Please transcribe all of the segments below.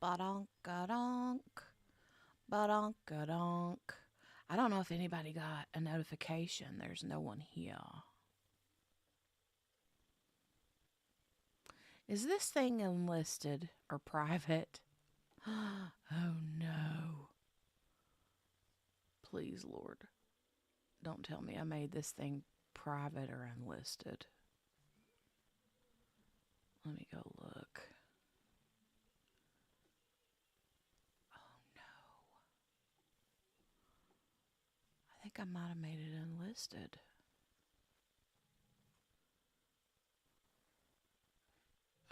Ba-donk-a-donk. Ba-donk-a-donk. I don't know if anybody got a notification. There's no one here. Is this thing enlisted or private? Oh no. Please, Lord. Don't tell me I made this thing private or unlisted. Let me go look. Oh no. I think I might have made it unlisted.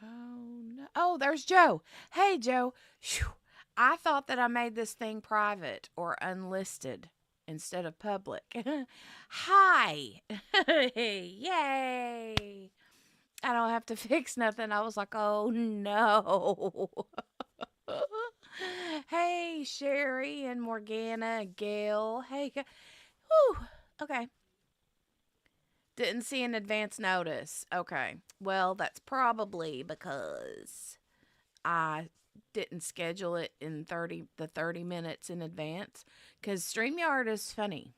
Oh no. Oh, there's Joe. Hey, Joe. Whew. I thought that I made this thing private or unlisted instead of public. Hi. Yay. I don't have to fix nothing. I was like, oh no. Hey, Sherry and Morgana and Gail. Hey, whew. Okay. Didn't see an advance notice. Okay. Well, that's probably because I didn't schedule it in 30 minutes in advance, cuz StreamYard is funny.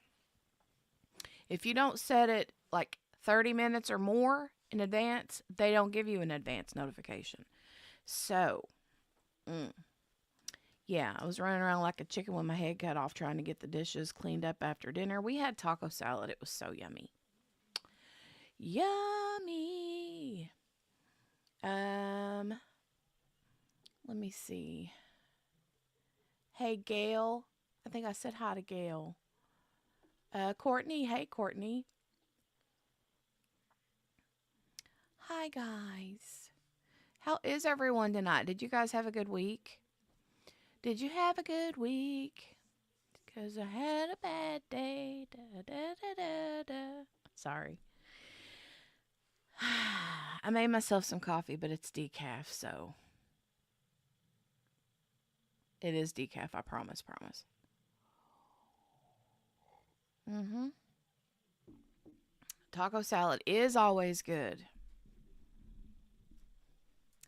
If you don't set it like 30 minutes or more in advance, they don't give you an advance notification. So, yeah, I was running around like a chicken with my head cut off trying to get the dishes cleaned up after dinner. We had taco salad. It was so yummy. Yummy. Let me see. Hey, Gail. I think I said hi to Gail. Courtney. Hey, Courtney. Hi, guys. How is everyone tonight? Did you guys have a good week? Did you have a good week? Because I had a bad day. Da, da, da, da, da. Sorry. I made myself some coffee, but it's decaf, so it is decaf. I promise. Mm-hmm. Taco salad is always good.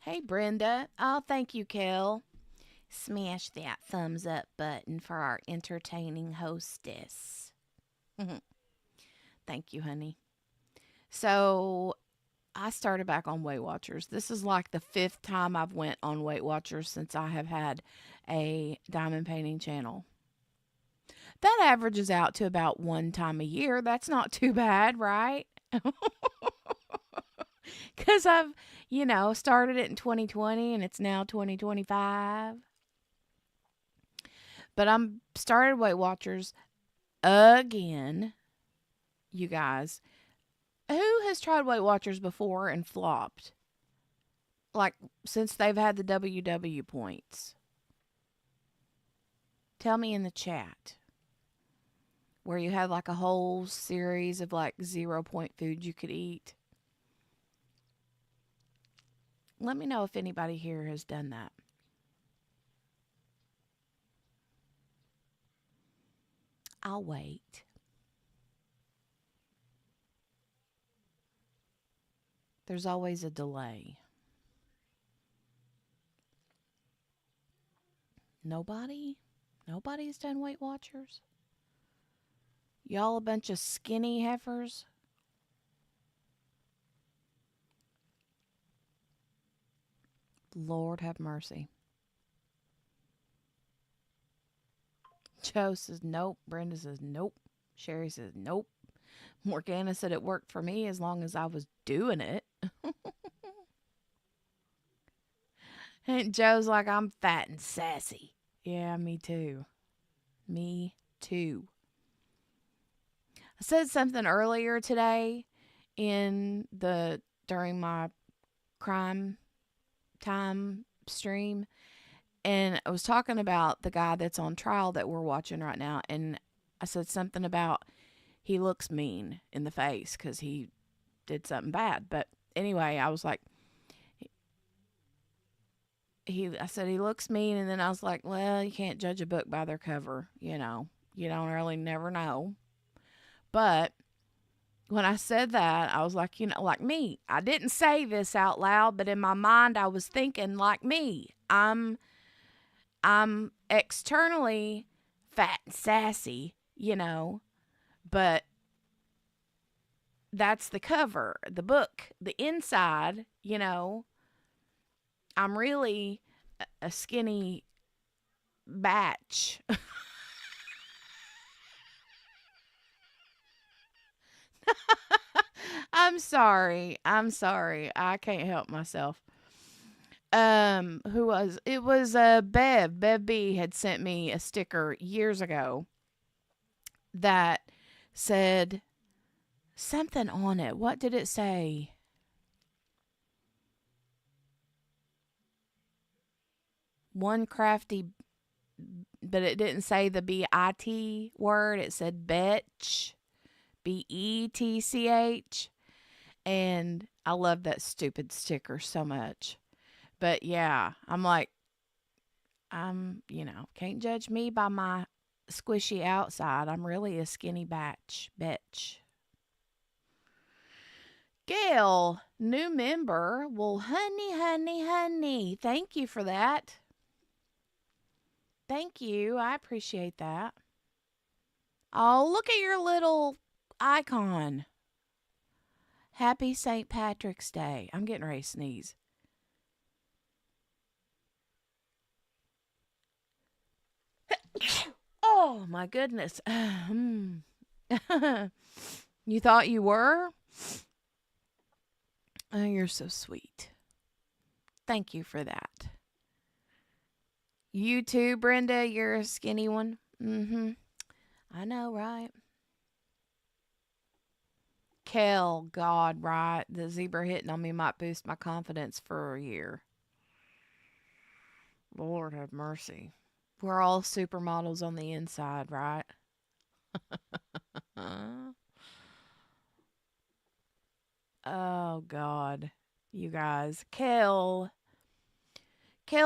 Hey, Brenda. Oh, thank you, Kel. Smash that thumbs up button for our entertaining hostess. Thank you, honey. So, I started back on Weight Watchers. This is like the 5th time I've went on Weight Watchers since I have had a diamond painting channel. That averages out to about 1 time a year. That's not too bad, right? Because I've, started it in 2020 and it's now 2025. But I'm started Weight Watchers again, you guys. Who has tried Weight Watchers before and flopped? Like, since they've had the WW points. Tell me in the chat. Where you had like a whole series of like 0 point foods you could eat. Let me know if anybody here has done that. I'll wait. There's always a delay. Nobody? Nobody's done Weight Watchers? Y'all a bunch of skinny heifers? Lord have mercy. Joe says nope. Brenda says nope. Sherry says nope. Morgana said it worked for me as long as I was doing it. And Joe's like, I'm fat and sassy. Yeah, me too. Me too. I said something earlier today during my crime time stream, and I was talking about the guy that's on trial that we're watching right now, and I said something about he looks mean in the face because he did something bad. But anyway, I was like, I said he looks mean, and then I was like, well, you can't judge a book by their cover, you don't really never know. But when I said that, I was like, like me. I didn't say this out loud, but in my mind I was thinking like me. I'm I'm externally fat and sassy, but that's the cover, the book, the inside, I'm really a skinny batch. I'm sorry. I'm sorry. I can't help myself. Who was it? Was Bev B had sent me a sticker years ago that said something on it. What did it say? One crafty, but it didn't say the BIT word. It said betch, BETCH. And I love that stupid sticker so much. But yeah, I'm like, can't judge me by my squishy outside. I'm really a skinny bitch. Gail, new member. Well, honey. Thank you for that. Thank you. I appreciate that. Oh, look at your little icon. Happy St. Patrick's Day. I'm getting ready to sneeze. Oh, my goodness. You thought you were? Oh, you're so sweet. Thank you for that. You too, Brenda. You're a skinny one. I know, right? Kel, God, right? The zebra hitting on me might boost my confidence for a year. Lord have mercy. We're all supermodels on the inside, right? Oh, God. You guys. Kel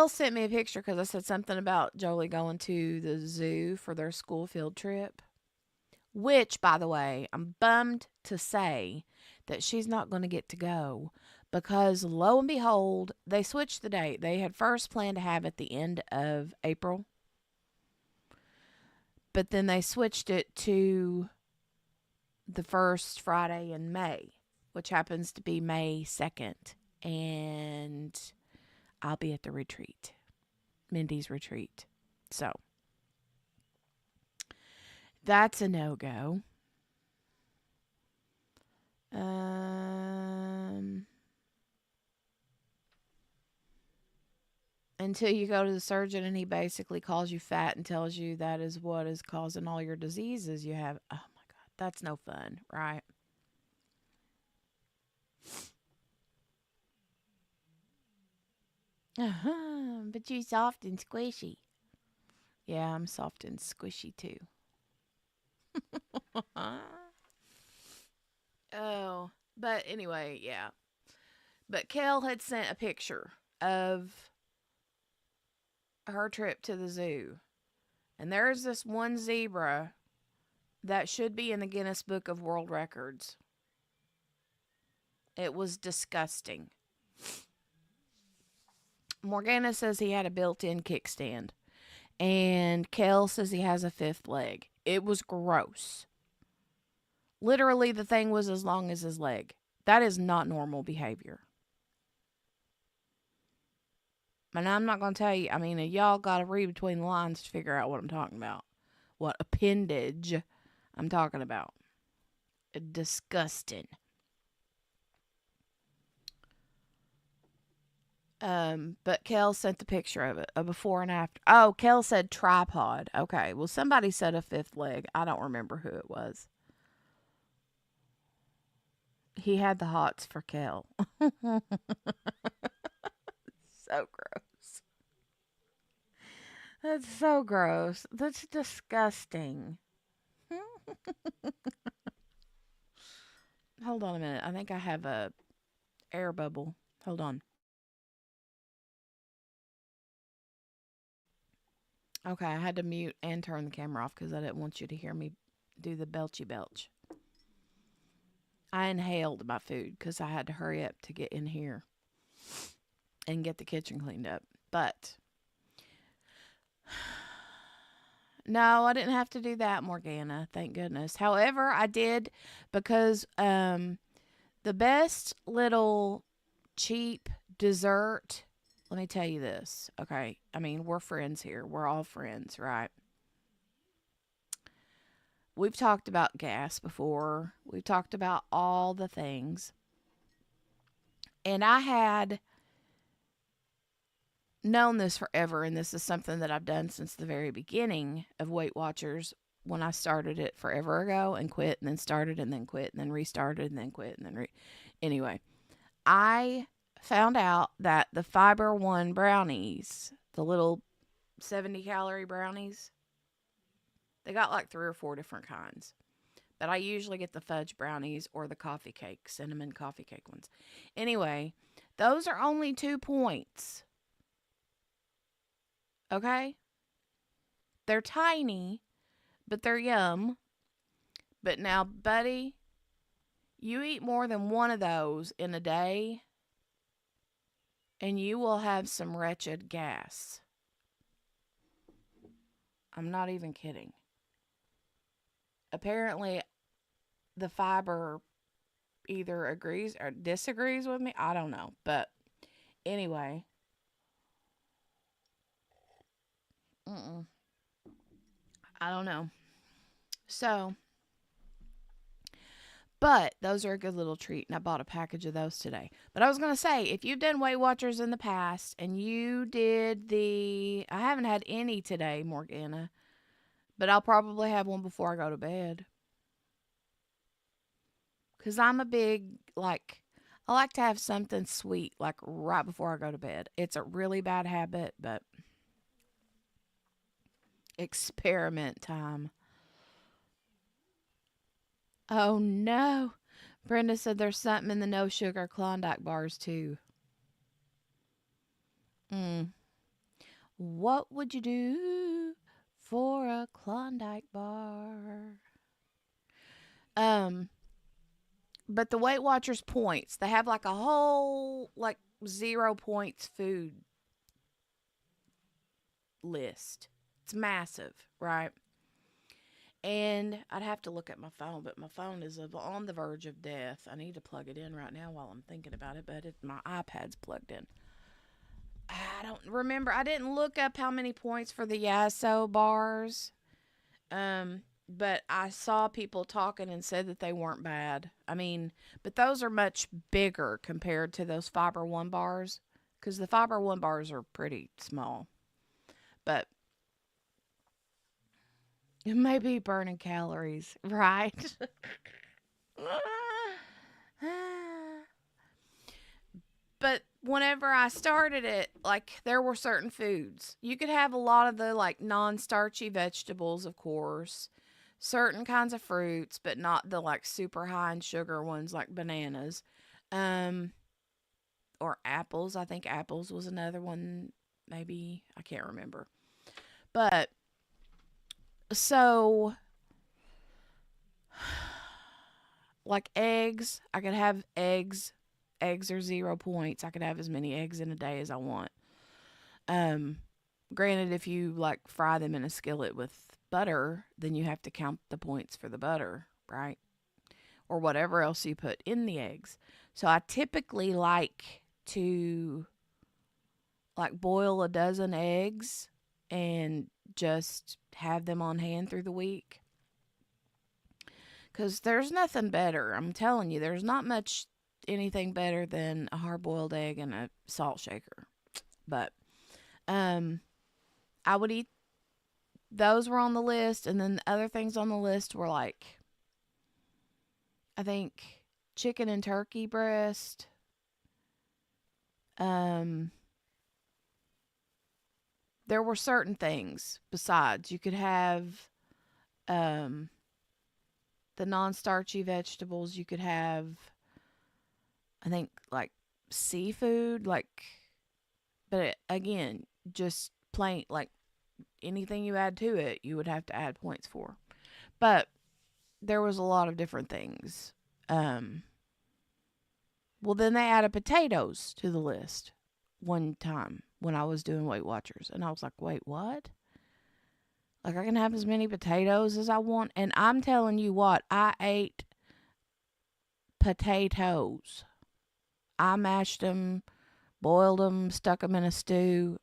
sent me a picture because I said something about Jolie going to the zoo for their school field trip. Which, by the way, I'm bummed to say that she's not going to get to go because, lo and behold, they switched the date. They had first planned to have it the end of April, but then they switched it to the first Friday in May, which happens to be May 2nd. And I'll be at the retreat, Mindy's retreat. So that's a no-go. Until you go to the surgeon and he basically calls you fat and tells you that is what is causing all your diseases you have. Oh my God, that's no fun, right? But you soft and squishy. Yeah, I'm soft and squishy too. Oh, but anyway, yeah. But Kel had sent a picture of her trip to the zoo. And there's this one zebra that should be in the Guinness Book of World Records. It was disgusting. Morgana says he had a built-in kickstand. And Kel says he has a fifth leg. It was gross. Literally, the thing was as long as his leg. That is not normal behavior. And I'm not going to tell you, I mean, y'all got to read between the lines to figure out what I'm talking about. What appendage I'm talking about. Disgusting. But Kel sent the picture of it, a before and after. Oh, Kel said tripod. Okay, well, somebody said a fifth leg. I don't remember who it was. He had the hots for Kel. So gross. That's so gross. That's disgusting. Hold on a minute. I think I have a air bubble. Hold on. Okay, I had to mute and turn the camera off because I didn't want you to hear me do the belchy belch. I inhaled my food because I had to hurry up to get in here and get the kitchen cleaned up. But No, I didn't have to do that, Morgana. Thank goodness. However, I did because the best little cheap dessert. Let me tell you this, okay? I mean, we're friends here. We're all friends, right? We've talked about gas before. We've talked about all the things. And I had known this forever, and this is something that I've done since the very beginning of Weight Watchers when I started it forever ago and quit and then started and then quit and then restarted and then quit and then anyway, I found out that the Fiber One brownies, the little 70-calorie brownies, they got like 3 or 4 different kinds. But I usually get the fudge brownies or the coffee cake, cinnamon coffee cake ones. Anyway, those are only 2 points. Okay? They're tiny, but they're yum. But now, buddy, you eat more than one of those in a day, and you will have some wretched gas. I'm not even kidding. Apparently, the fiber either agrees or disagrees with me. I don't know. But anyway. I don't know. So, but those are a good little treat, and I bought a package of those today. But I was going to say, if you've done Weight Watchers in the past and you did I haven't had any today, Morgana, but I'll probably have one before I go to bed. Because I'm a big, I like to have something sweet, like right before I go to bed. It's a really bad habit, but experiment time. Oh no. Brenda said there's something in the no sugar Klondike bars too. What would you do for a Klondike bar? But the Weight Watchers points, they have like a whole 0 points food list. It's massive, right? And I'd have to look at my phone, but my phone is on the verge of death. I need to plug it in right now while I'm thinking about it, but my iPad's plugged in. I don't remember. I didn't look up how many points for the Yasso bars. But I saw people talking and said that they weren't bad. I mean, but those are much bigger compared to those Fiber One bars, because the Fiber One bars are pretty small. But it may be burning calories, right? But whenever I started it, there were certain foods. You could have a lot of the non-starchy vegetables, of course, certain kinds of fruits, but not the super high in sugar ones like bananas. Or apples. I think apples was another one, maybe. I can't remember. But so eggs, I could have eggs. Eggs are 0 points. I could have as many eggs in a day as I want. Granted, if you fry them in a skillet with butter, then you have to count the points for the butter, right? Or whatever else you put in the eggs. So I typically like to boil a dozen eggs and just have them on hand through the week. Because there's nothing better. I'm telling you, there's not much anything better than a hard-boiled egg and a salt shaker. But I would eat, those were on the list, and then the other things on the list were I think chicken and turkey breast. There were certain things besides. You could have the non-starchy vegetables. You could have, I think, seafood, but again, just plain, anything you add to it, you would have to add points for. But there was a lot of different things. Well, then they added potatoes to the list one time when I was doing Weight Watchers. And I was like, wait, what? Like, I can have as many potatoes as I want. And I'm telling you what, I ate potatoes. I mashed them, boiled them, stuck them in a stew.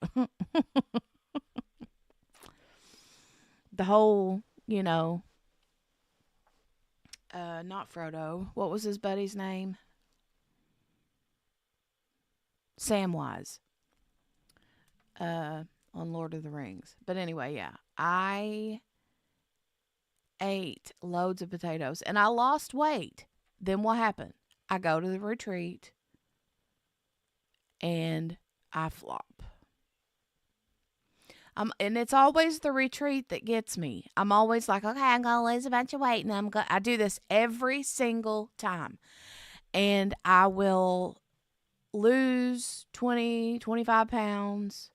The whole, not Frodo. What was his buddy's name? Samwise. On Lord of the Rings. But anyway, yeah. I ate loads of potatoes and I lost weight. Then what happened? I go to the retreat and I flop. And it's always the retreat that gets me. I'm always like, okay, I'm going to lose a bunch of weight. And I do this every single time. And I will lose 20, 25 pounds,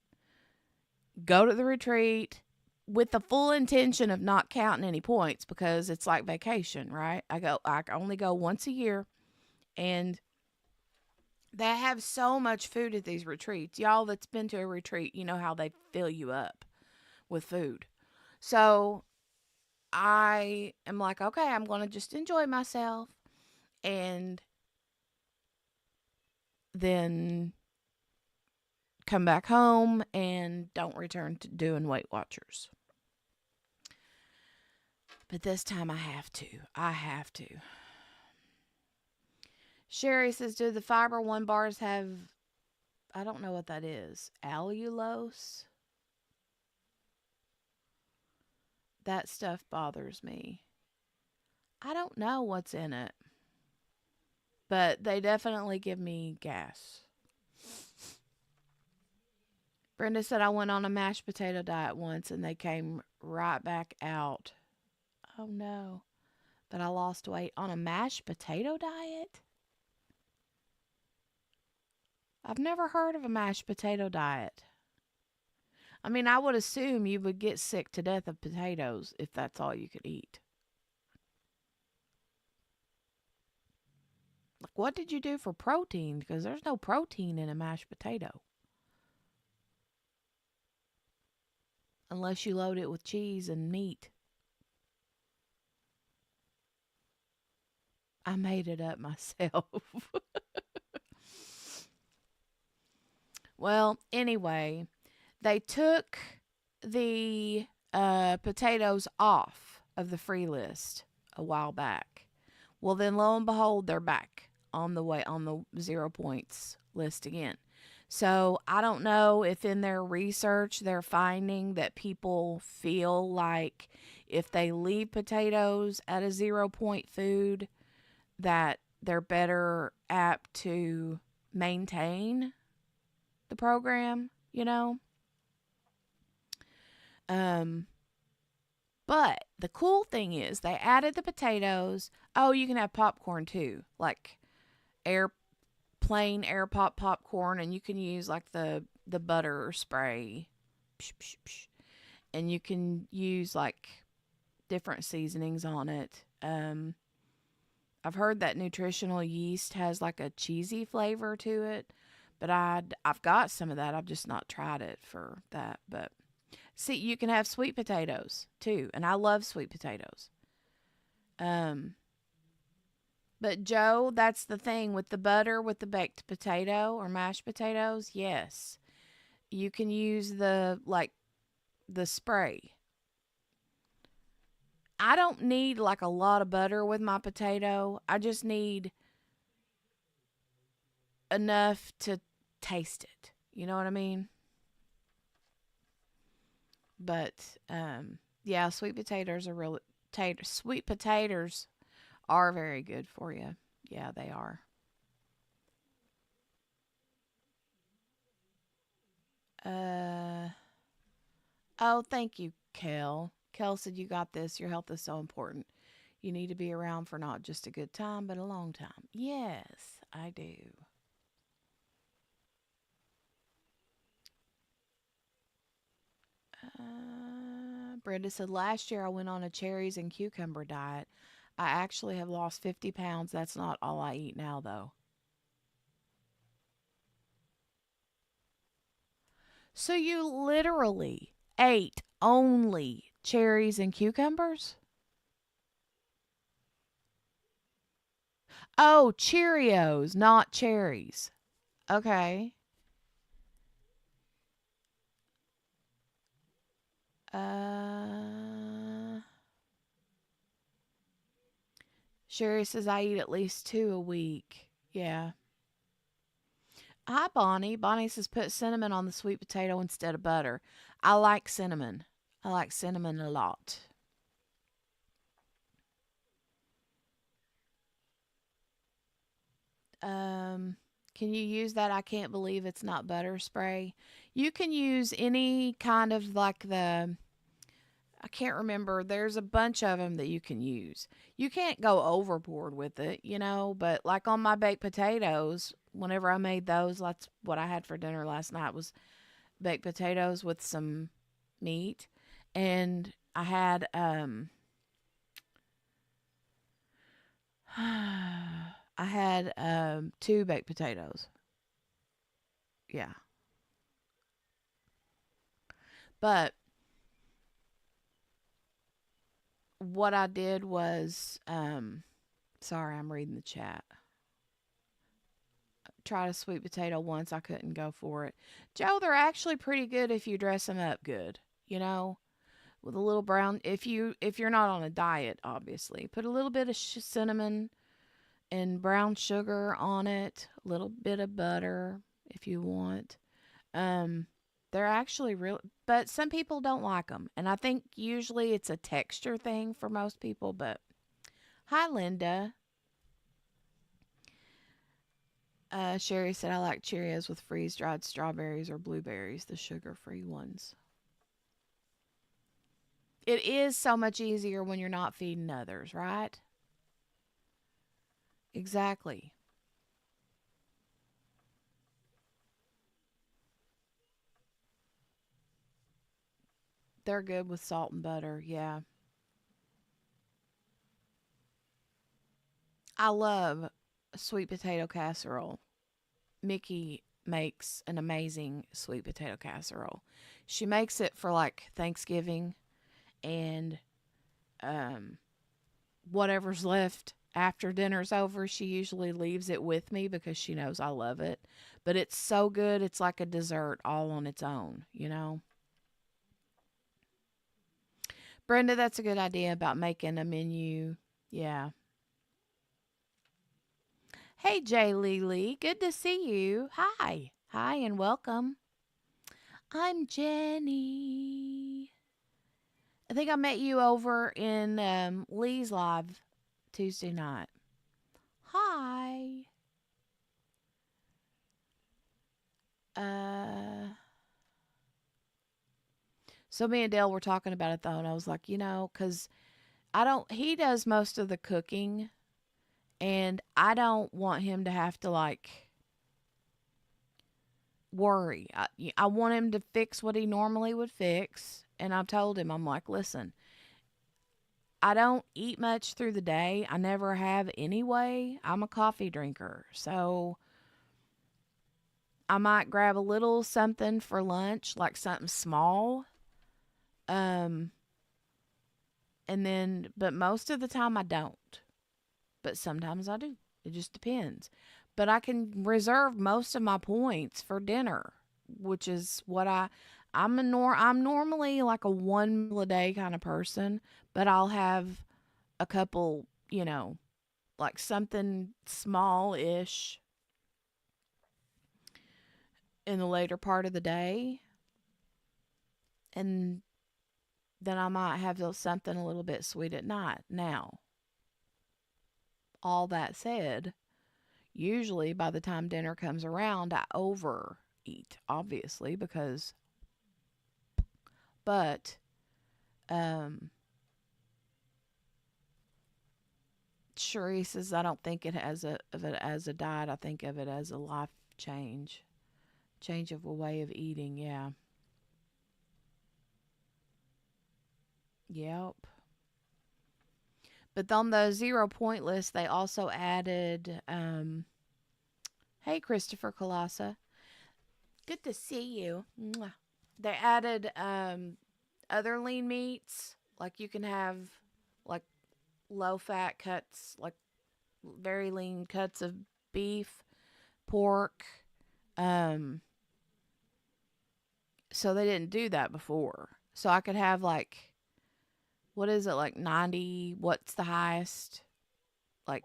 go to the retreat with the full intention of not counting any points because it's like vacation, right? I only go once a year, and they have so much food at these retreats. Y'all that's been to a retreat, you know how they fill you up with food. So I am like, okay, I'm going to just enjoy myself and then come back home and don't return to doing Weight Watchers. But this time I have to. Sherry says, do the Fiber One bars have, I don't know what that is, allulose? That stuff bothers me. I don't know what's in it, but they definitely give me gas. Brenda said, I went on a mashed potato diet once and they came right back out. Oh no. But I lost weight on a mashed potato diet? I've never heard of a mashed potato diet. I mean, I would assume you would get sick to death of potatoes if that's all you could eat. Like, what did you do for protein? Because there's no protein in a mashed potato. Unless you load it with cheese and meat. I made it up myself. Well, anyway, they took the potatoes off of the free list a while back. Well, then lo and behold, they're back on the 0 points list again. So I don't know if in their research they're finding that people feel like if they leave potatoes at a 0 point food, that they're better apt to maintain the program, But the cool thing is they added the potatoes. Oh, you can have popcorn too, like plain air popcorn, and you can use like the butter spray, psh, psh, psh. And you can use like different seasonings on it. I've heard that nutritional yeast has like a cheesy flavor to it, but I've got some of that. I've just not tried it for that. But see, you can have sweet potatoes too, and I love sweet potatoes. But Joe, that's the thing with the butter with the baked potato or mashed potatoes. Yes, you can use the spray. I don't need like a lot of butter with my potato. I just need enough to taste it. You know what I mean? But yeah, sweet potatoes are very good for you. Yeah, they are. Uh oh, thank you, Kel. Kel said you got this. Your health is so important. You need to be around for not just a good time, but a long time. Yes, I do. Brenda said, last year I went on a cherries and cucumber diet. I actually have lost 50 pounds. That's not all I eat now, though. So you literally ate only cherries and cucumbers? Oh, Cheerios, not cherries. Okay. Uh, Sherry says I eat at least 2 a week. Yeah. Hi, Bonnie. Bonnie says put cinnamon on the sweet potato instead of butter. I like cinnamon. I like cinnamon a lot. Um, can you use that? I can't believe it's not butter spray. You can use any kind of like I can't remember. There's a bunch of them that you can use. You can't go overboard with it, but like on my baked potatoes, whenever I made those, that's what I had for dinner last night was baked potatoes with some meat. And I had I had 2 baked potatoes. Yeah. But what I did was sorry, I'm reading the chat. Tried a sweet potato once, I couldn't go for it. Joe, they're actually pretty good if you dress them up good, with a little brown if you're not on a diet, obviously. Put a little bit of cinnamon and brown sugar on it, a little bit of butter if you want. Um they're actually real, but some people don't like them, and I think usually it's a texture thing for most people, but hi Linda. Sherry said, I like Cheerios with freeze dried strawberries or blueberries, the sugar free ones. It is so much easier when you're not feeding others, right? Exactly. They're good with salt and butter, yeah. I love sweet potato casserole. Mickey makes an amazing sweet potato casserole. She makes it for like Thanksgiving and um, whatever's left after dinner's over, she usually leaves it with me because she knows I love it. But it's so good, it's like a dessert all on its own. Brenda, that's a good idea about making a menu. Yeah. Hey, Jay Lee, good to see you. Hi. Hi, and welcome. I'm Jenny. I think I met you over in Lee's Live Tuesday night. Hi. Uh, so me and Dale were talking about it though, and I was like, because he does most of the cooking, and I don't want him to have to like worry. I want him to fix what he normally would fix, and I've told him, I'm like, listen, I don't eat much through the day. I never have anyway. I'm a coffee drinker, so I might grab a little something for lunch, like something small. Um, but most of the time I don't. But sometimes I do. It just depends. But I can reserve most of my points for dinner, which is what I'm normally like a one meal a day kind of person, but I'll have a couple, like something small ish in the later part of the day. And then I might have something a little bit sweet at night. Now, all that said, usually by the time dinner comes around, I overeat, obviously, but, um, Cherie says, I don't think of it as a diet. I think of it as a life change of a way of eating. Yeah. Yep. But on the 0 point list, they also added, hey, Christopher Colassa. Good to see you. Mwah. They added other lean meats. Like you can have like low fat cuts, like very lean cuts of beef, pork. Um, so they didn't do that before. So I could have like, what is it, like 90? What's the highest? Like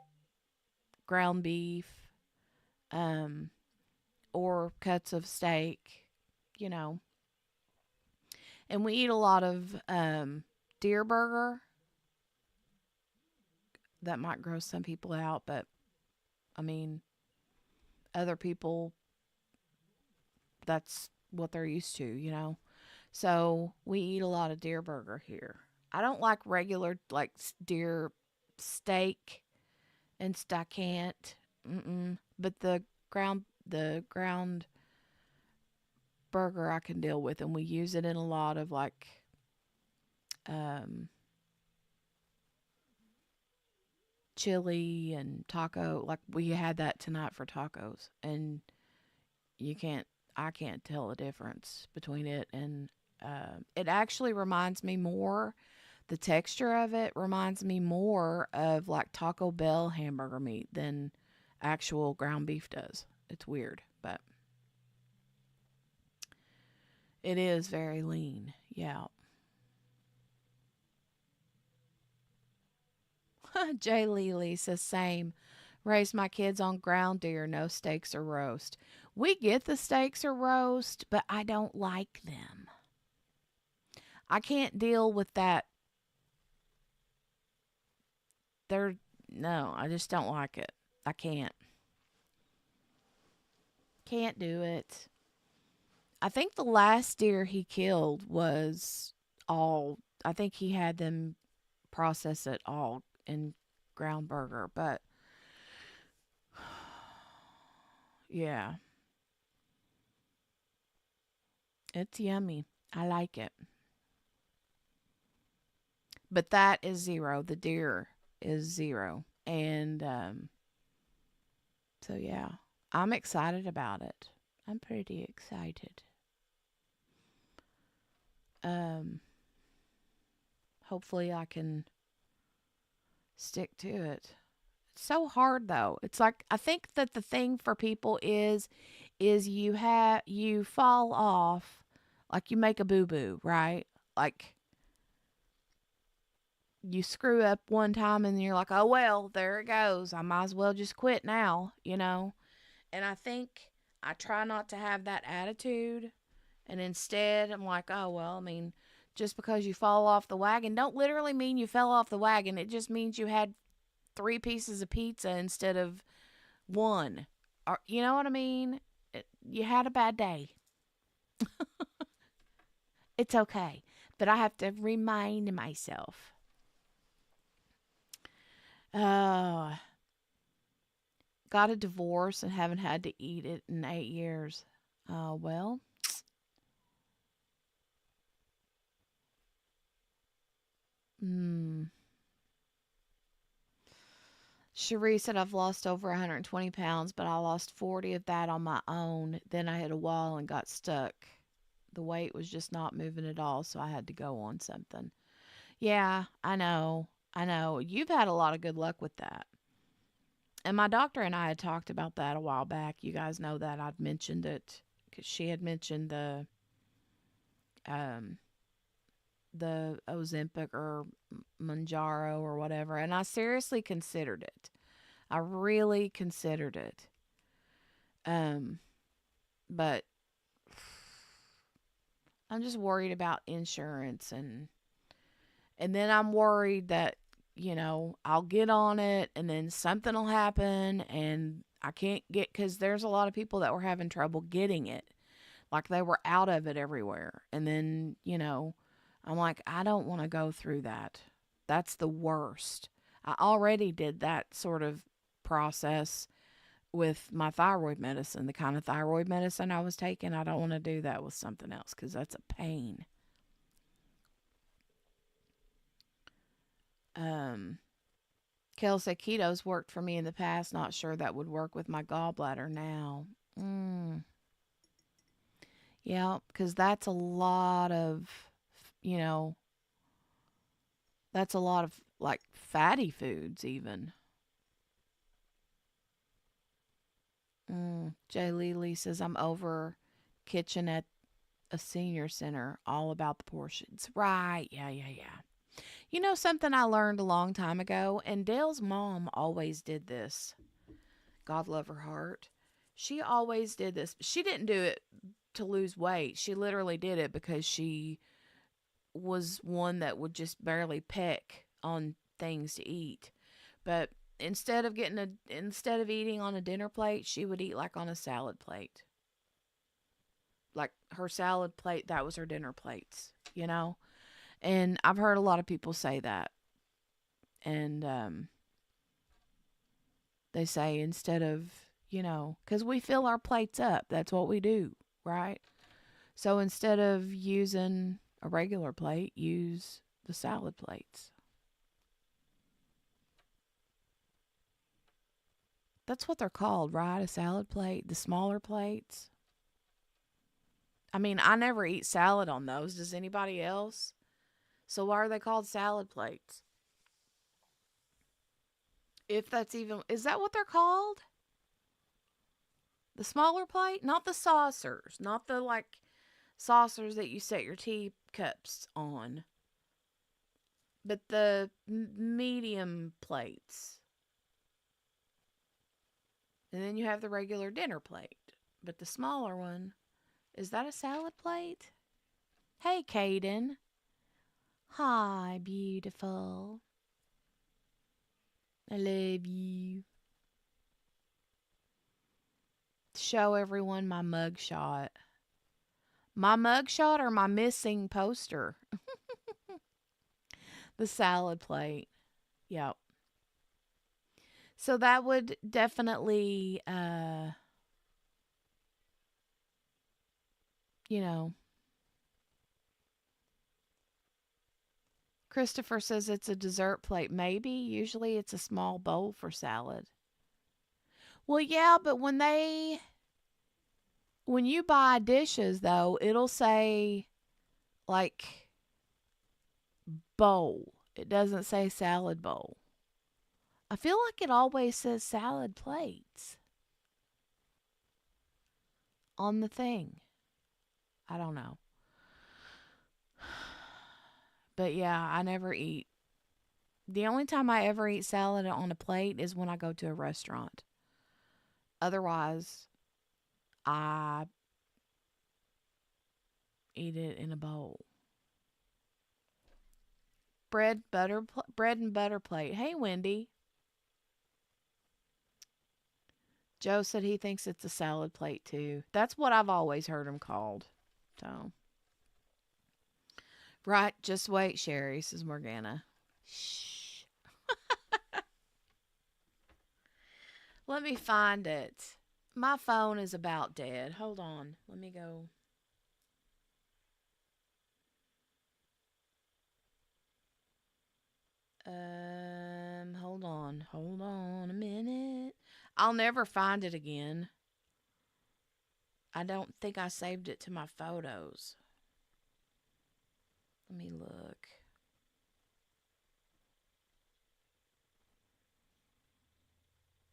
ground beef, um, or cuts of steak, you know. And we eat a lot of deer burger. That might gross some people out, but I mean, other people, that's what they're used to, you know. So we eat a lot of deer burger here. I don't like regular like deer steak and I can't. Mm-mm. But the ground burger I can deal with, and we use it in a lot of like um, chili and taco. Like we had that tonight for tacos, and you can't, I can't tell the difference between it and it actually reminds me more. The texture of it reminds me more of like Taco Bell hamburger meat than actual ground beef does. It's weird, but it is very lean. Yeah. Jay Lely says same. Raised my kids on ground deer, no steaks or roast. We get the steaks or roast, but I don't like them. I can't deal with that. They're no, I just don't like it. I can't. Can't do it. I think the last deer he killed was all, I think he had them process it all in ground burger, but yeah, it's yummy. I like it. But that is zero. The deer is zero. And so, yeah, I'm excited about it. I'm pretty excited. Um, hopefully, I can stick to it. It's so hard though. It's like I think that the thing for people is you fall off, like you make a boo boo, right? Like you screw up one time and you're like, oh well, there it goes. I might as well just quit now, you know? And I think I try not to have that attitude. And instead, I'm like, oh well, I mean, just because you fall off the wagon don't literally mean you fell off the wagon. It just means you had three pieces of pizza instead of one. Or, you know what I mean? You had a bad day. It's okay. But I have to remind myself. Oh, got a divorce and haven't had to eat it in 8 years. Well, hmm. Cherie said I've lost over 120 pounds, but I lost 40 of that on my own. Then I hit a wall and got stuck. The weight was just not moving at all, so I had to go on something. Yeah, I know. I know. You've had a lot of good luck with that. And my doctor and I had talked about that a while back. You guys know that I'd mentioned it because she had mentioned um, the Ozempic or Manjaro or whatever, and I seriously considered it. I really considered it. Um, but I'm just worried about insurance and then I'm worried that, I'll get on it and then something will happen and I can't get, because there's a lot of people that were having trouble getting it. Like they were out of it everywhere. And then, I'm like, I don't want to go through that. That's the worst. I already did that sort of process with my thyroid medicine, the kind of thyroid medicine I was taking. I don't want to do that with something else because that's a pain. Um, Kel said keto's worked for me in the past. Not sure that would work with my gallbladder now. Mm, yeah, because that's a lot of you know, that's a lot of like fatty foods, even. Jay Lely says, I'm over kitchen at a senior center, all about the portions. Right. Yeah, yeah, yeah. You know, something I learned a long time ago, and Dale's mom always did this. God love her heart. She always did this. She didn't do it to lose weight. She literally did it because she was one that would just barely peck on things to eat. But instead of eating on a dinner plate, she would eat like on a salad plate. Like her salad plate, that was her dinner plates, you know? And I've heard a lot of people say that. And they say instead of, because we fill our plates up, that's what we do, right? So instead of using a regular plate, use the salad plates. That's what they're called, right? A salad plate, the smaller plates. I mean, I never eat salad on those. Does anybody else? So why are they called salad plates? If that's even, is that what they're called? The smaller plate? Not the saucers. Not the like saucers that you set your teacups on. But the medium plates. And then you have the regular dinner plate. But the smaller one, is that a salad plate? Hey, Caden. Hi, beautiful. I love you. Show everyone my mug shot. My mug shot or my missing poster? The salad plate. Yep. So that would definitely, you know, Christopher says it's a dessert plate. Maybe. Usually it's a small bowl for salad. Well, yeah, but when you buy dishes, though, it'll say like bowl. It doesn't say salad bowl. I feel like it always says salad plates on the thing. I don't know. But yeah, I never eat. The only time I ever eat salad on a plate is when I go to a restaurant. Otherwise, I eat it in a bowl. Bread and butter plate. Hey, Wendy. Joe said he thinks it's a salad plate too. That's what I've always heard them called. So, right, just wait, Sherry, says Morgana. Shh. Let me find it. My phone is about dead. Hold on. Let me go. Hold on. Hold on a minute. I'll never find it again. I don't think I saved it to my photos. Let me look.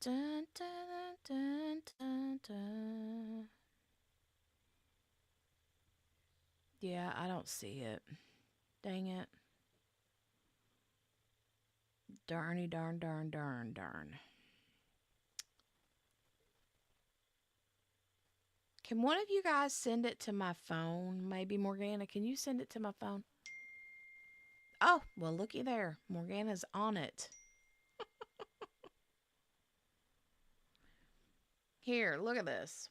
Dun, dun, dun, dun, dun. Yeah, I don't see it. Dang it. Darny darn darn darn darn. Can one of you guys send it to my phone? Maybe Morgana, can you send it to my phone? Oh, well, looky there. Morgana's on it. Here, look at this.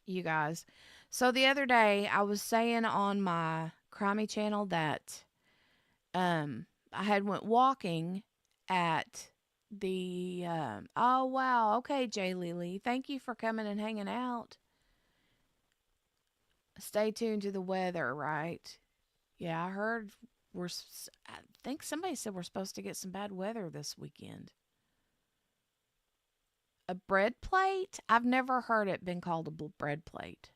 You guys. So the other day, I was saying on my Crimey channel that I had went walking at the oh wow, okay, Jay Lily. Thank you for coming and hanging out. Stay tuned to the weather, right? Yeah, I heard I think somebody said we're supposed to get some bad weather this weekend. A bread plate? I've never heard it been called a bread plate.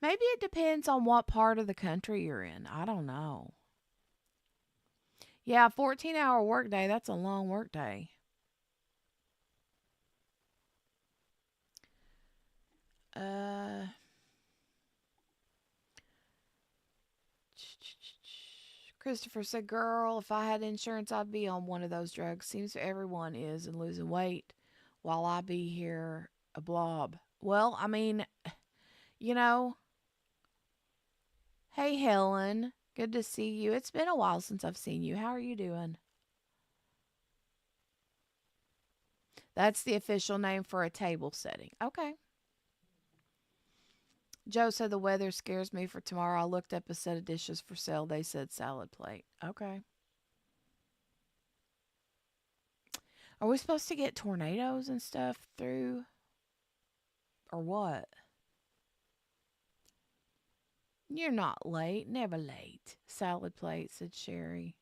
Maybe it depends on what part of the country you're in. I don't know. Yeah, 14-hour workday, that's a long workday. Uh Christopher said, "Girl, if I had insurance, I'd be on one of those drugs. Seems everyone is and losing weight while I be here a blob." Well, I mean, you know, hey Helen, good to see you. It's been a while since I've seen you. How are you doing? That's the official name for a table setting. Okay. Joe said the weather scares me for tomorrow. I looked up a set of dishes for sale. They said salad plate. Okay. Are we supposed to get tornadoes and stuff through or what? You're not late. Never late. Salad plate, said Sherry.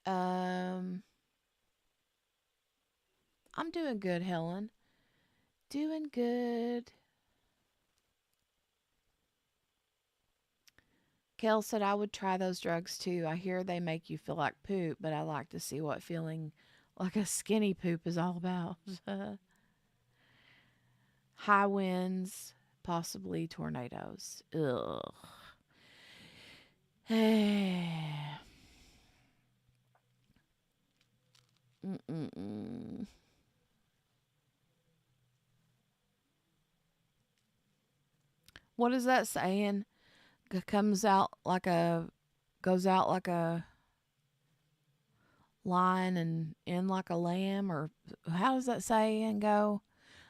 Um, I'm doing good, Helen. Doing good. Kel said I would try those drugs too. I hear they make you feel like poop, but I like to see what feeling like a skinny poop is all about. High winds, possibly tornadoes. Ugh. Mm-mm-mm. What is that saying? Comes out like a goes out like a lion and in like a lamb, or how does that saying go?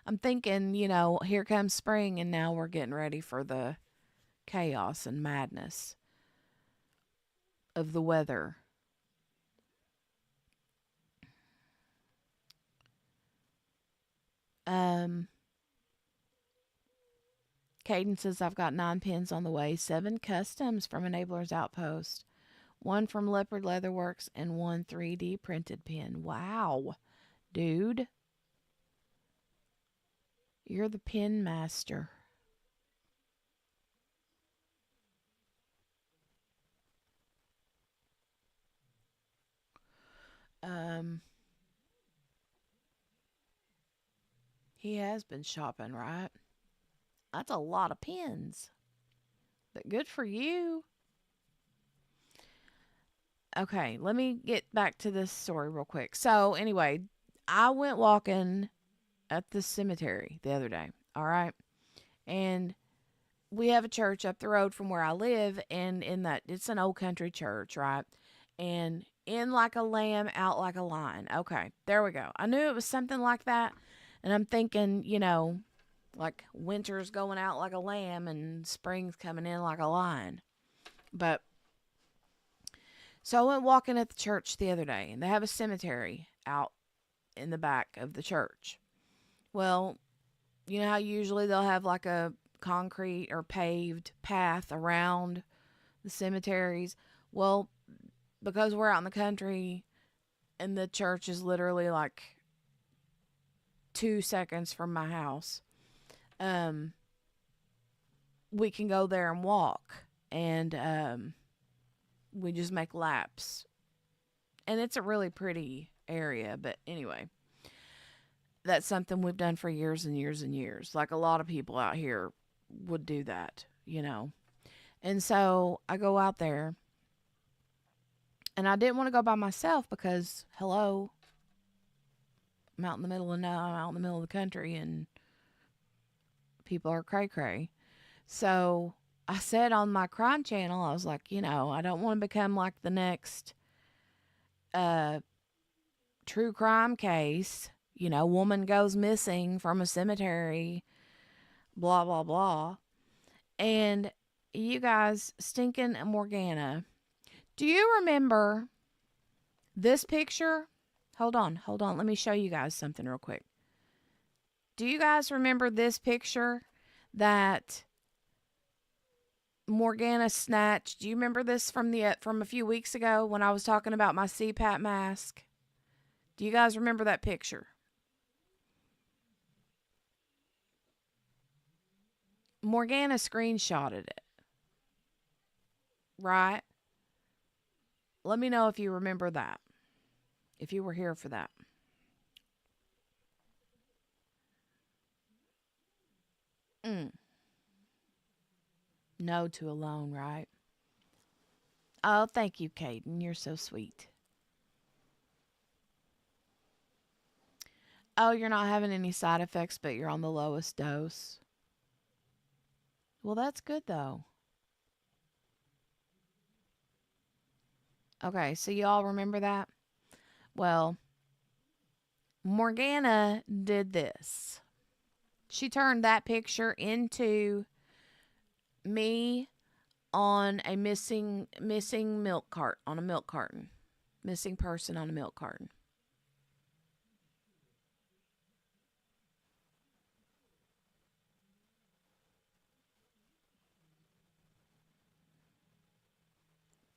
I'm thinking, here comes spring and now we're getting ready for the chaos and madness of the weather. Um Caden says I've got 9 pins on the way, 7 customs from Enabler's Outpost, 1 from Leopard Leatherworks, and 1 3D printed pin. Wow, dude. You're the pin master. Um, he has been shopping, right? That's a lot of pins, but good for you. Okay, let me get back to this story real quick. So, anyway, I went walking at the cemetery the other day, all right? And we have a church up the road from where I live, and in that, it's an old country church, right? And in like a lamb, out like a lion. Okay, there we go. I knew it was something like that. And I'm thinking, like winter's going out like a lamb and spring's coming in like a lion. But so I went walking at the church the other day, and they have a cemetery out in the back of the church. Well, you know how usually they'll have like a concrete or paved path around the cemeteries? Well, because we're out in the country and the church is literally like 2 seconds from my house, um, we can go there and walk, and we just make laps. And it's a really pretty area, but anyway, that's something we've done for years and years and years. Like a lot of people out here would do that. And so I go out there, and I didn't want to go by myself because, hello, I'm out in the middle of I'm out in the middle of the country, and people are cray cray. So I said on my crime channel, I was like, I don't want to become like the next uh, true crime case. Woman goes missing from a cemetery, blah, blah, blah. And you guys, Stinkin' Morgana, do you remember this picture? Hold on. Let me show you guys something real quick. Do you guys remember this picture that Morgana snatched? Do you remember this from a few weeks ago when I was talking about my CPAP mask? Do you guys remember that picture? Morgana screenshotted it, right? Let me know if you remember that. If you were here for that. Mm. No to alone, right? Oh, thank you, Caden. You're so sweet. Oh, you're not having any side effects, but you're on the lowest dose. Well, that's good, though. Okay, so you all remember that? Well, Morgana did this. She turned that picture into me on a missing milk cart on a milk carton. Missing person on a milk carton.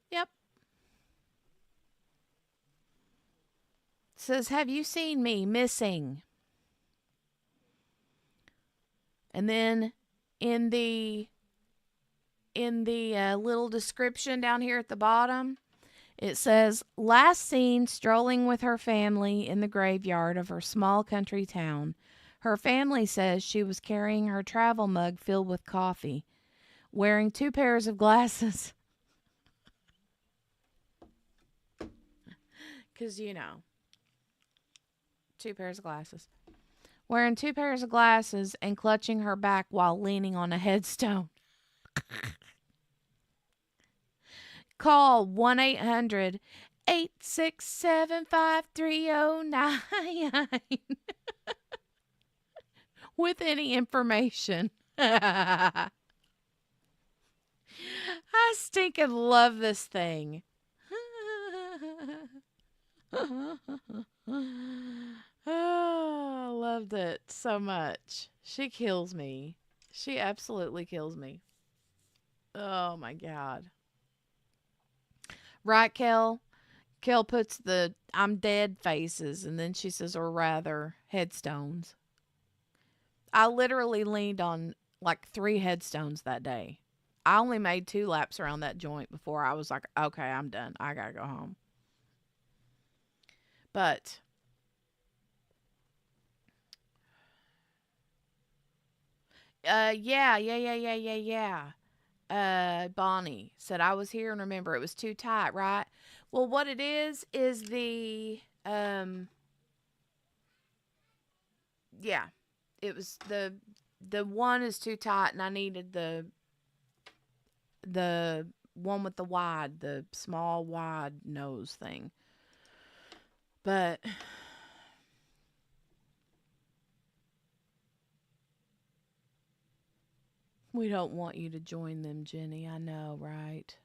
Yep. Says, "Have you seen me missing?" And then in the little description down here at the bottom, it says, "Last seen strolling with her family in the graveyard of her small country town. Her family says she was carrying her travel mug filled with coffee, wearing 2 pairs of glasses." Because, 2 pairs of glasses. Wearing 2 pairs of glasses and clutching her back while leaning on a headstone. Call 1-800-867-5309 with any information. I stinking love this thing. Oh, I loved it so much. She kills me. She absolutely kills me. Oh my God. Right, Kel? Kel puts the "I'm dead" faces, and then she says, "or rather, headstones." I literally leaned on like 3 headstones that day. I only made 2 laps around that joint before I was like, okay, I'm done. I gotta go home. But yeah. Bonnie said I was here and remember it was too tight, right? Well, what it is the yeah, it was the one is too tight, and I needed the one with the small wide nose thing. But we don't want you to join them, Jenny. I know, right?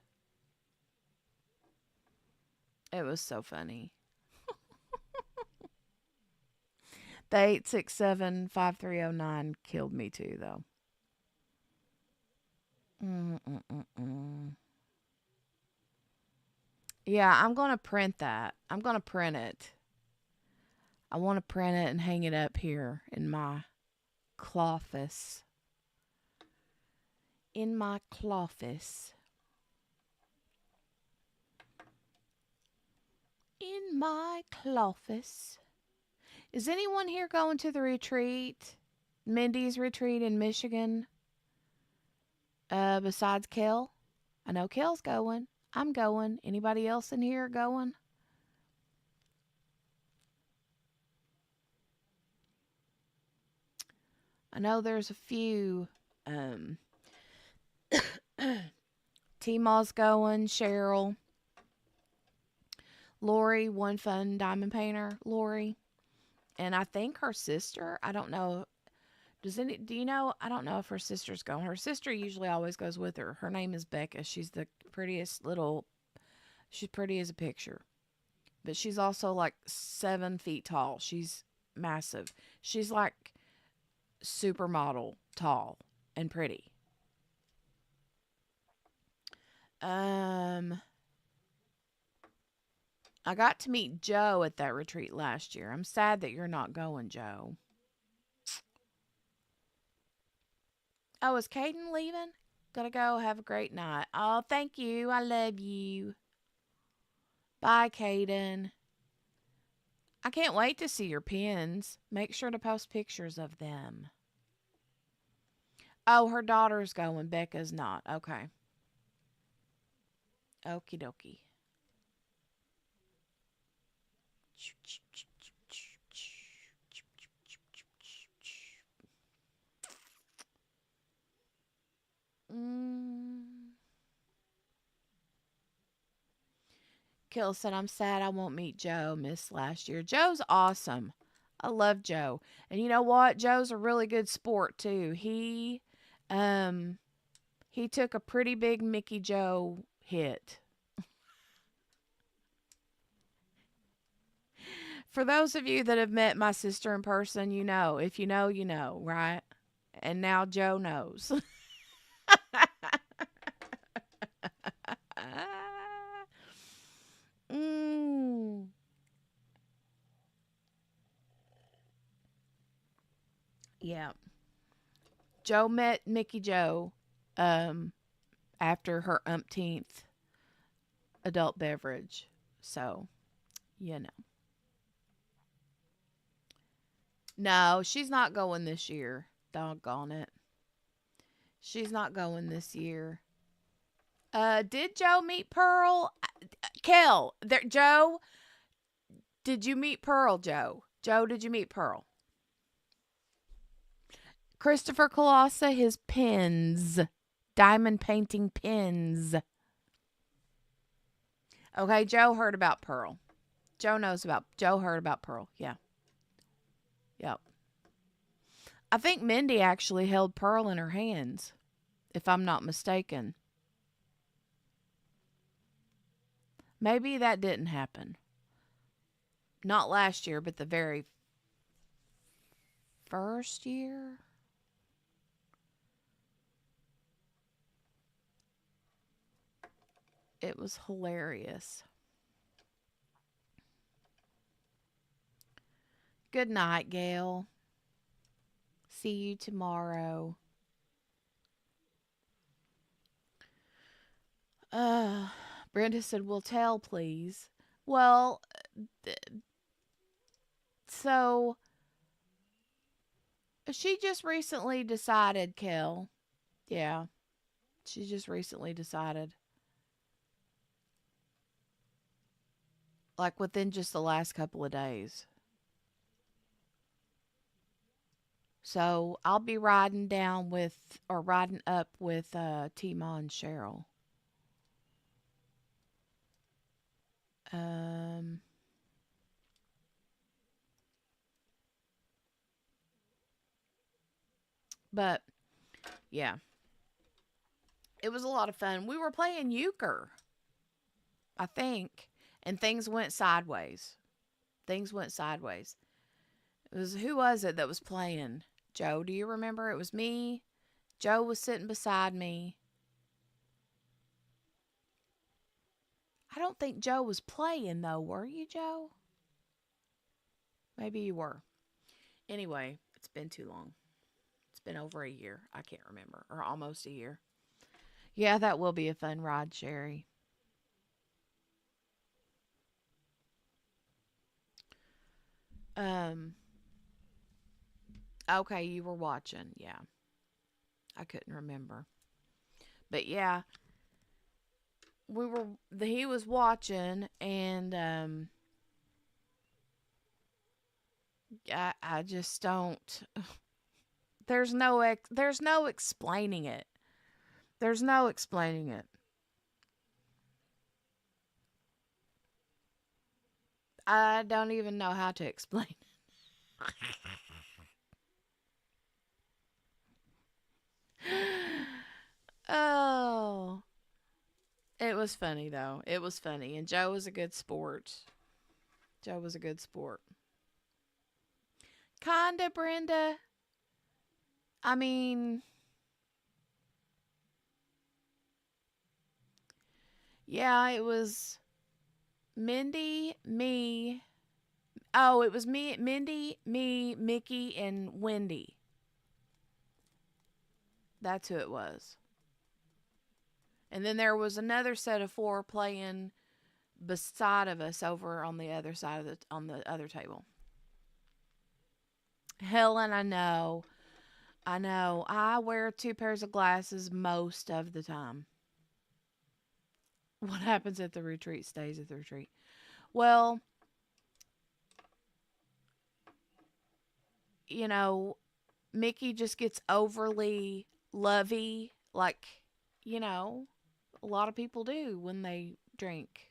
It was so funny. The 867-5309 killed me too, though. Mm-mm-mm-mm. Yeah, I'm going to print that. I'm going to print it. I want to print it and hang it up here in my cloffice. In my cloffice. In my cloffice. Is anyone here going to the retreat? Mindy's retreat in Michigan? Besides Kel? I know Kel's going. I'm going. Anybody else in here going? I know there's a few. T-Maw's going. Cheryl. Lori, One Fun Diamond Painter. Lori. And I think her sister. I don't know. Do you know? I don't know if her sister's going. Her sister usually always goes with her. Her name is Becca. She's the prettiest little. She's pretty as a picture. But she's also like 7 feet tall. She's massive. She's like supermodel tall and pretty. I got to meet Joe at that retreat last year. I'm sad that you're not going, Joe. Oh, is Caden leaving? Gotta go. Have a great night. Oh, thank you. I love you. Bye, Caden. I can't wait to see your pins. Make sure to post pictures of them. Oh, her daughter's going. Becca's not. Okay. Okie dokie. Mm. Kill said, I'm sad I won't meet Joe. Missed last year. Joe's awesome. I love Joe. And you know what? Joe's a really good sport too. He took a pretty big Mickey Joe hit. For those of you that have met my sister in person, you know. If you know, you know, right? And now Joe knows. mm. Yeah. Joe met Mickey Joe um, after her umpteenth adult beverage. So, you know. No, she's not going this year. Doggone it. She's not going this year. Did Joe meet Pearl? Kel, there, Joe, did you meet Pearl, Joe? Joe, did you meet Pearl? Christopher Colossa, his pins. Diamond painting pins. Okay, Joe heard about Pearl. Joe heard about Pearl. Yeah. Yep. I think Mindy actually held Pearl in her hands, if I'm not mistaken. Maybe that didn't happen. Not last year, but the very first year. It was hilarious. Good night, Gail. See you tomorrow. Brenda said, "We'll tell, please." Well, so she just recently decided, Kel. Yeah, she just recently decided. Like within just the last couple of days. So I'll be riding up with Tima and Cheryl. Um, but yeah, it was a lot of fun. We were playing euchre, I think, and things went sideways. Things went sideways. It was who was it that was playing? Joe, do you remember? It was me. Joe was sitting beside me. I don't think Joe was playing though, were you, Joe? Maybe you were. Anyway, it's been too long. It's been over a year. I can't remember. Or almost a year. Yeah, that will be a fun ride, Sherry. Um okay, you were watching. Yeah. I couldn't remember. But yeah, he was watching and I just don't there's no explaining it. There's no explaining it. I don't even know how to explain it. Oh, it was funny though. It was funny, and Joe was a good sport. Joe was a good sport. Kinda, Brenda. I mean, yeah, it was Mindy, me. Oh, it was me, Mindy, me, Mickey, and Wendy. That's who it was. And then there was another set of four playing beside of us over on the other side of the other table. Helen, I know. I know. I wear two pairs of glasses most of the time. What happens at the retreat stays at the retreat. Well, you know, Mickey just gets overly lovey, like, you know, a lot of people do when they drink.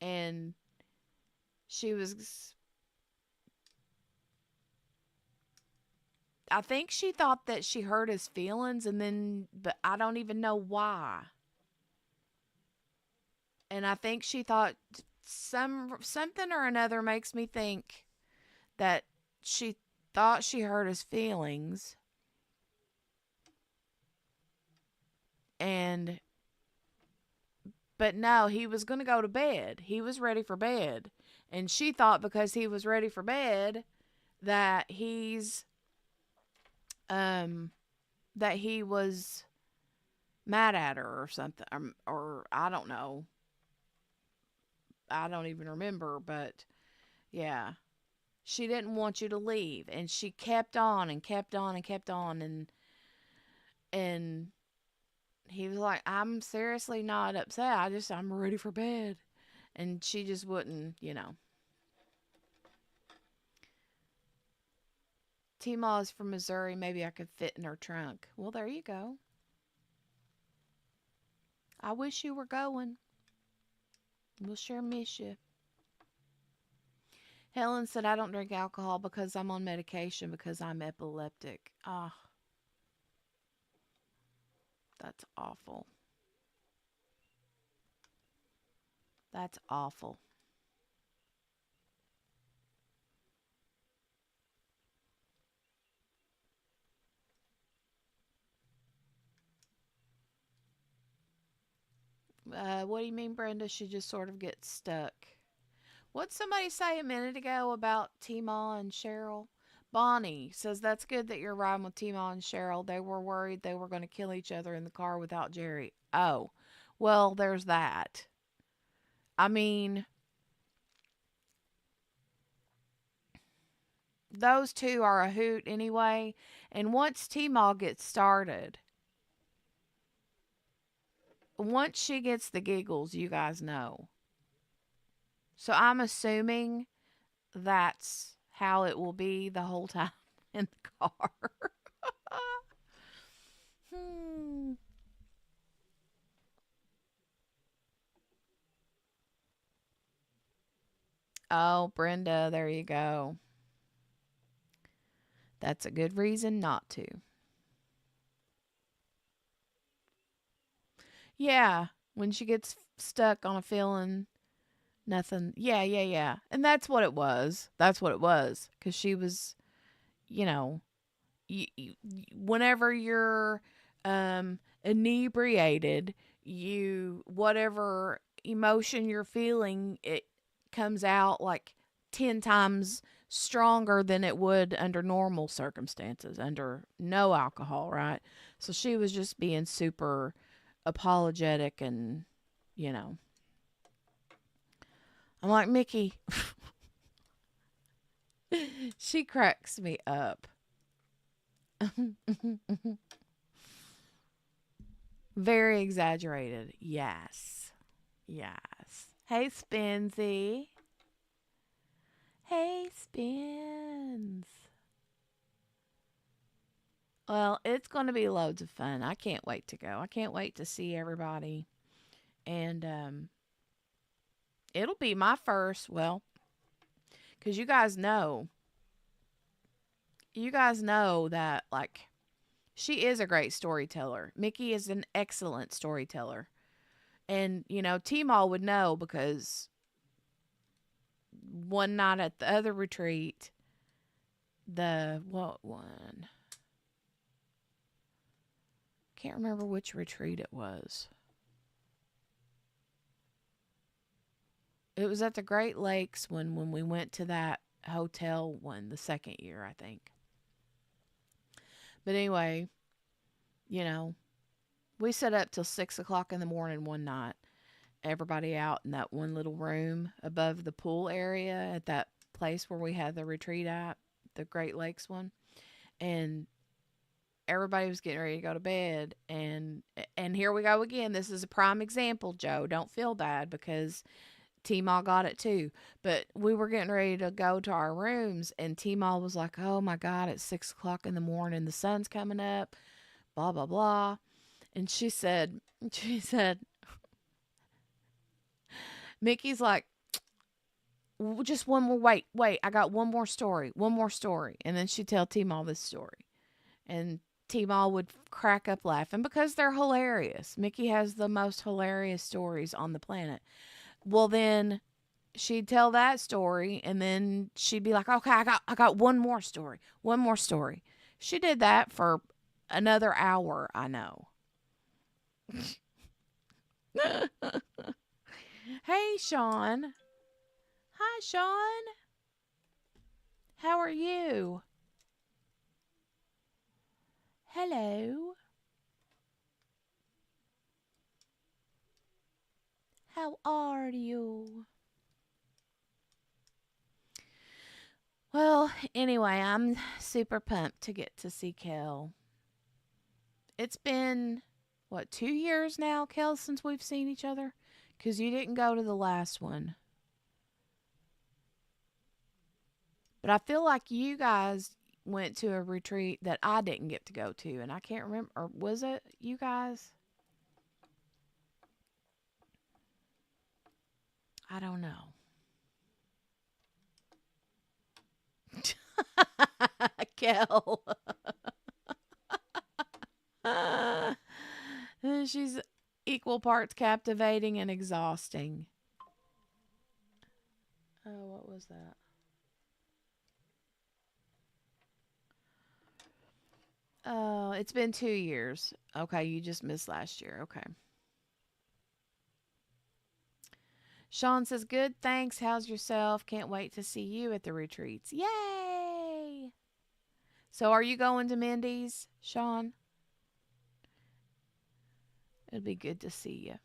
And she was, I think she thought that she hurt his feelings, and then, but I don't even know why. And I think she thought something or another makes me think that she thought she hurt his feelings, and but no, he was going to go to bed. He was ready for bed. And she thought because he was ready for bed that um that he was mad at her or something, or I don't know. I don't even remember, but yeah. She didn't want you to leave, and she kept on and kept on and kept on, and he was like, "I'm seriously not upset. I'm ready for bed." And she just wouldn't. T-Ma is from Missouri. Maybe I could fit in her trunk. Well, there you go. I wish you were going. We'll sure miss you. Helen said, I don't drink alcohol because I'm on medication because I'm epileptic. Ah, that's awful. That's awful. What do you mean, Brenda? She just sort of gets stuck. What'd somebody say a minute ago about T-Ma and Cheryl? Bonnie says that's good that you're riding with T-Ma and Cheryl. They were worried they were going to kill each other in the car without Jerry. Oh, well, there's that. I mean, those two are a hoot anyway. And once T-Ma gets started, once she gets the giggles, you guys know. So I'm assuming that's how it will be the whole time in the car. Hmm. Oh, Brenda, there you go. That's a good reason not to. Yeah, when she gets stuck on a feeling, nothing. Yeah, yeah, yeah. And that's what it was. That's what it was. Because she was, you know, whenever you're inebriated, whatever emotion you're feeling, it comes out like 10 times stronger than it would under normal circumstances, under no alcohol, right? So she was just being super apologetic and, you know, I'm like, Mickey, she cracks me up. Very exaggerated. Yes. Yes. Hey, Spinsy. Hey, Spins. Well, it's going to be loads of fun. I can't wait to go. I can't wait to see everybody. And it'll be my first, well, because you guys know that, like, she is a great storyteller. Mickey is an excellent storyteller. And, T-Mall would know because one night at the other retreat, what one? Can't remember which retreat it was. It was at the Great Lakes when we went to that hotel one the second year, I think. But anyway, You know, we sat up till 6 o'clock in the morning one night. Everybody out in that one little room above the pool area at that place where we had the retreat at, the Great Lakes one. And everybody was getting ready to go to bed, and here we go again. This is a prime example, Joe. Don't feel bad because T-Maw got it too. But we were getting ready to go to our rooms, and T-Maw was like, "Oh my God, it's 6 o'clock in the morning. The sun's coming up. Blah blah blah." And she said, Mickey's like, "Just one more. Wait. I got one more story." And then she'd tell T-Maw this story, and T-Maw would crack up laughing because they're hilarious. Mickey has the most hilarious stories on the planet. Well, then she'd tell that story, and then she'd be like, "Okay, I got one more story. One more story." She did that for another hour, I know. Hey, Sean. Hi, Sean. How are you? Hello. How are you? Well, anyway, I'm super pumped to get to see Kel. It's been, what, 2 years now, Kel, since we've seen each other? Because you didn't go to the last one. But I feel like you guys went to a retreat that I didn't get to go to, and I can't remember. Or was it you guys? I don't know. Kel. She's equal parts captivating and exhausting. Oh, what was that? Oh, it's been 2 years. Okay, you just missed last year. Okay. Sean says, "Good, thanks. How's yourself? Can't wait to see you at the retreats." Yay! So, are you going to Mindy's, Sean? It'd be good to see you.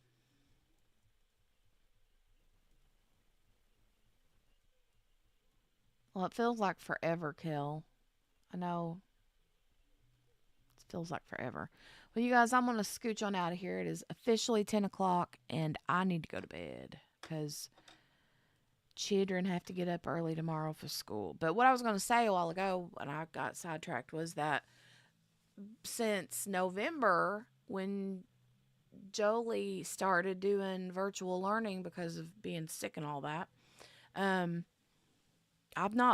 Well, it feels like forever, Kel. I know it feels like forever. Well, you guys, I'm going to scooch on out of here. It is officially 10 o'clock, and I need to go to bed because children have to get up early tomorrow for school. But what I was going to say a while ago when I got sidetracked was that since November, when Jolie started doing virtual learning because of being sick and all that, um,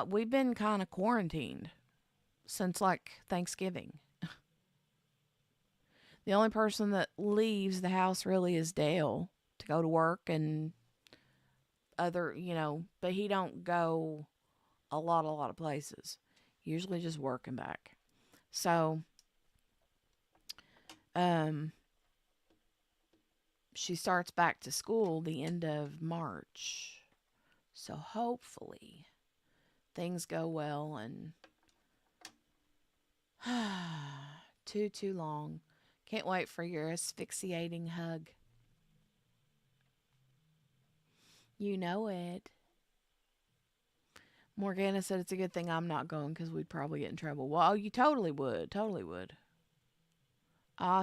we've been kind of quarantined since like Thanksgiving. The only person that leaves the house really is Dale to go to work and but he don't go a lot of places. Usually just work and back. So, um, she starts back to school the end of March. So hopefully things go well and too long. Can't wait for your asphyxiating hug. You know it. Morgana said it's a good thing I'm not going because we'd probably get in trouble. Well, you totally would. Totally would.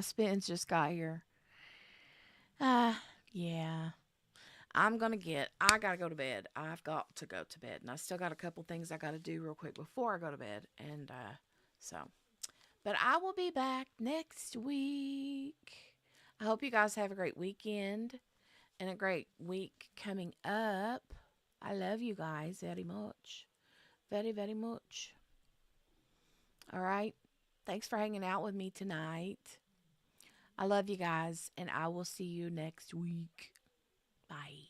Spence just got here. Yeah. I gotta go to bed. I've got to go to bed. And I still got a couple things I gotta do real quick before I go to bed. And, so. But I will be back next week. I hope you guys have a great weekend and a great week coming up. I love you guys very much. Very, very much. All right. Thanks for hanging out with me tonight. I love you guys, and I will see you next week. Bye.